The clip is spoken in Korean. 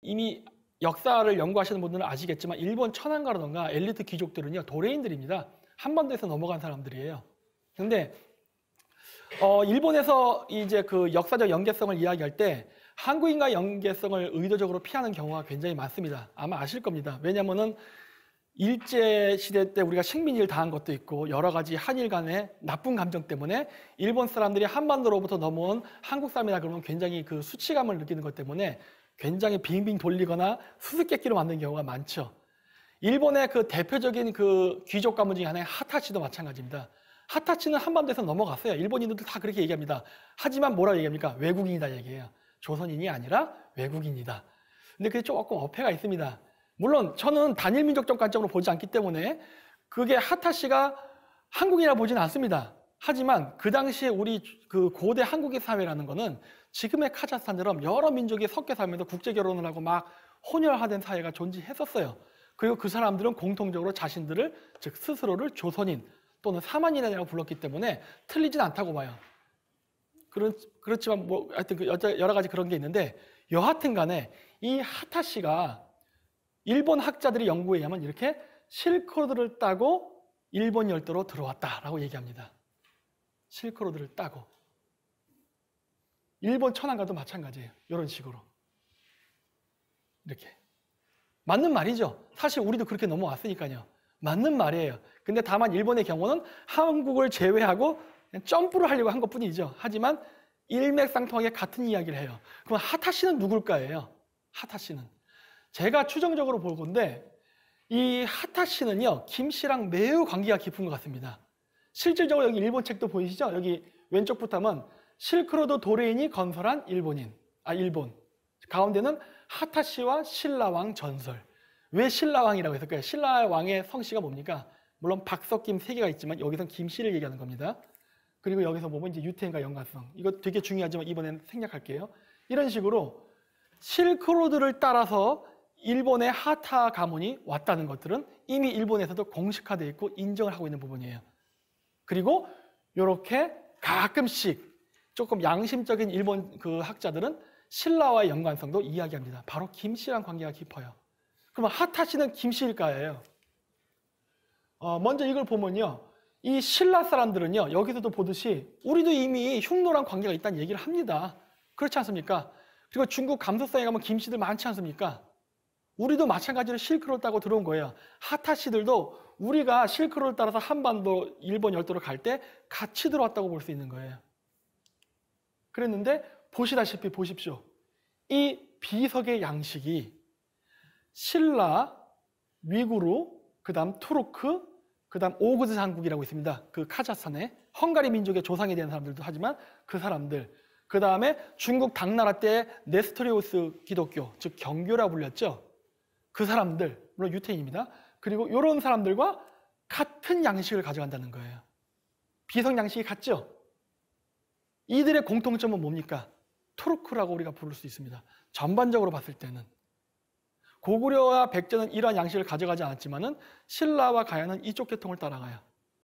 이미 역사를 연구하시는 분들은 아시겠지만 일본 천황가라던가 엘리트 귀족들은요 도레인들입니다. 한반도에서 넘어간 사람들이에요. 근데 일본에서 이제 그 역사적 연계성을 이야기할 때 한국인과의 연계성을 의도적으로 피하는 경우가 굉장히 많습니다. 아마 아실 겁니다. 왜냐하면은 일제시대 때 우리가 식민지를 당한 것도 있고 여러 가지 한일 간의 나쁜 감정 때문에 일본 사람들이 한반도로부터 넘어온 한국 사람이라 그러면 굉장히 그 수치감을 느끼는 것 때문에 굉장히 빙빙 돌리거나 수수께끼로 만드는 경우가 많죠. 일본의 그 대표적인 그 귀족 가문 중에 하나의 하타치도 마찬가지입니다. 하타치는 한반도에서 넘어갔어요. 일본인들도 다 그렇게 얘기합니다. 하지만 뭐라고 얘기합니까? 외국인이다 얘기해요. 조선인이 아니라 외국인이다. 근데 그게 조금 어폐가 있습니다. 물론 저는 단일 민족적 관점으로 보지 않기 때문에 그게 하타시가 한국이라 보지는 않습니다. 하지만 그 당시에 우리 그 고대 한국의 사회라는 거는 지금의 카자흐스탄처럼 여러 민족이 섞여 살면서 국제 결혼을 하고 막 혼혈화된 사회가 존재했었어요. 그리고 그 사람들은 공통적으로 자신들을 즉 스스로를 조선인 또는 사만인이라고 불렀기 때문에 틀리진 않다고 봐요. 그렇지만 뭐 하여튼 그 여러 가지 그런 게 있는데 여하튼 간에 이 하타시가 일본 학자들의 연구에 의하면 이렇게 실크로드를 따고 일본 열도로 들어왔다라고 얘기합니다. 실크로드를 따고. 일본 천황가도 마찬가지예요. 이런 식으로. 이렇게. 맞는 말이죠. 사실 우리도 그렇게 넘어왔으니까요. 맞는 말이에요. 근데 다만 일본의 경우는 한국을 제외하고 그냥 점프를 하려고 한 것뿐이죠. 하지만 일맥상통하게 같은 이야기를 해요. 그럼 하타시는 누굴까예요? 하타시는. 제가 추정적으로 볼 건데 이 하타시는요. 김씨랑 매우 관계가 깊은 것 같습니다. 실질적으로 여기 일본 책도 보이시죠? 여기 왼쪽부터 하면 실크로드 도레인이 건설한 일본. 가운데는 하타시와 신라왕 전설. 왜 신라왕이라고 했을까요? 신라왕의 성씨가 뭡니까? 물론 박석김 세 개가 있지만 여기선 김씨를 얘기하는 겁니다. 그리고 여기서 보면 이제 유태인과 연관성. 이거 되게 중요하지만 이번엔 생략할게요. 이런 식으로 실크로드를 따라서 일본의 하타 가문이 왔다는 것들은 이미 일본에서도 공식화되어 있고 인정을 하고 있는 부분이에요. 그리고 이렇게 가끔씩 조금 양심적인 일본 그 학자들은 신라와의 연관성도 이야기합니다. 바로 김씨랑 관계가 깊어요. 그러면 하타시는 김씨일까요? 먼저 이걸 보면요. 이 신라 사람들은요. 여기서도 보듯이 우리도 이미 흉노랑 관계가 있다는 얘기를 합니다. 그렇지 않습니까? 그리고 중국 감소성에 가면 김씨들 많지 않습니까? 우리도 마찬가지로 실크로드 따고 들어온 거예요. 하타시들도 우리가 실크로드 따라서 한반도 일본 열도로 갈 때 같이 들어왔다고 볼 수 있는 거예요. 그랬는데 보시다시피 보십시오. 이 비석의 양식이 신라, 위구르, 그 다음 투르크, 그 다음 오그즈 장국이라고 있습니다. 그 카자흐스탄에 헝가리 민족의 조상이 되는 사람들도 하지만 그 사람들, 그 다음에 중국 당나라 때 네스토리우스 기독교, 즉 경교라 불렸죠. 그 사람들, 물론 유태인입니다. 그리고 이런 사람들과 같은 양식을 가져간다는 거예요. 비석 양식이 같죠? 이들의 공통점은 뭡니까? 투르크라고 우리가 부를 수 있습니다. 전반적으로 봤을 때는. 고구려와 백제는 이러한 양식을 가져가지 않았지만은 신라와 가야는 이쪽 계통을 따라가요.